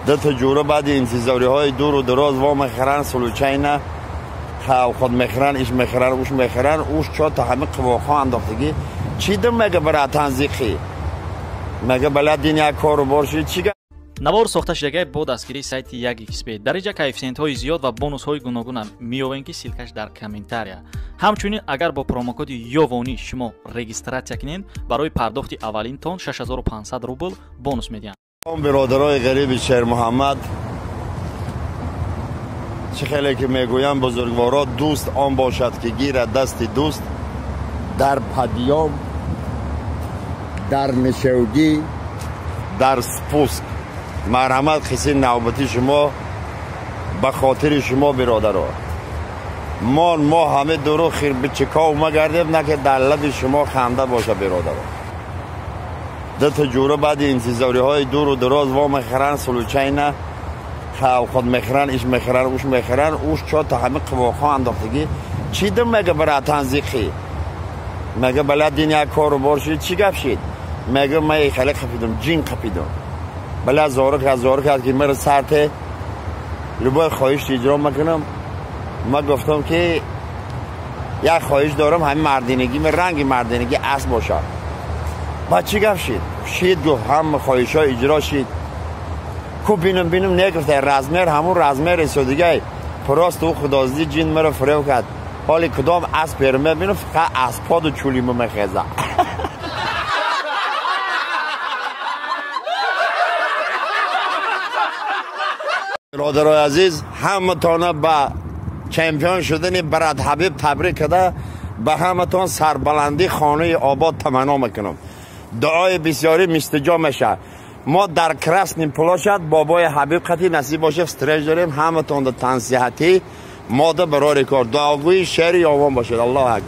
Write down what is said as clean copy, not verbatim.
دو تا جوره بعد انتظاری های دور و دراز وا میخرن سلوچینه خود میخرن ایش میخرن اوش میخرن اوش چا تا همه قواخا انداختگی چی دم مگه برای تنزیقی مگه بلدین یک کارو باشید چی навор сохта шудагии бо дастгирии сайти 1xbet дариҷа коэффициентҳои зиёд ва бонусҳои гуногунам меёбем ки силкаш дар комментария. ҳамчунин агар бо промокоди ёвонӣ шумо регистратсия кунед барои пардохти аввалинтон 6500 рубл бонус медиҳанд. برادرای غریب شیر محمد چه خیلی که میگویم بزرگوارا دوست آن باشد که گیرد دست دوست در پدیام در نشوگی در سپوسک. مرحمت خیسی نوبتی شما به خاطر شما برادرها ما همه درو خیر به چکاو ما گردیم نه که در لب شما خنده باشه برادرها. دو تا جوره بعد انتظاری های دور و دراز وا میخرن سلوچینه خود میخرن ایش میخرن اوش میخرن اوش چا تا همه قواخا انداختگی چی دم مگه برای تنزیقی مگه بلدین یک کارو باشید چی گپ شید مگه من خیلی خفیدم جین خفیدم بله زارو کرد که من سرته لبای خواهش اجرا میکنم. ما گفتم که یک خواهش دارم همین مردینگی من رنگ مردینگی اصل باشه. با چی گفت شید گفت هم خواهش ها اجرا شید کو بینم نگفته رزمیر همون رزمیر اسودگی پراست و خدازدی جین مرا فریو کرد حالی کدام اسب پیرمه بینم فقط اسپاد و چولیمو مخیزه. برادرای عزیز همه تانه با چمپیون شدن براد حبیب تبریک کده به همه تان سربلندی خانه آباد تمنا میکنم. دعای بسیاری مستجاب میشه. ما در کرسنیم پلاشد بابای حبیب خطی نصیب باشه استرج داریم همه تان در تنصیحتی ماده برای کار دعاگوی شعری آوان باشد. الله اکبر.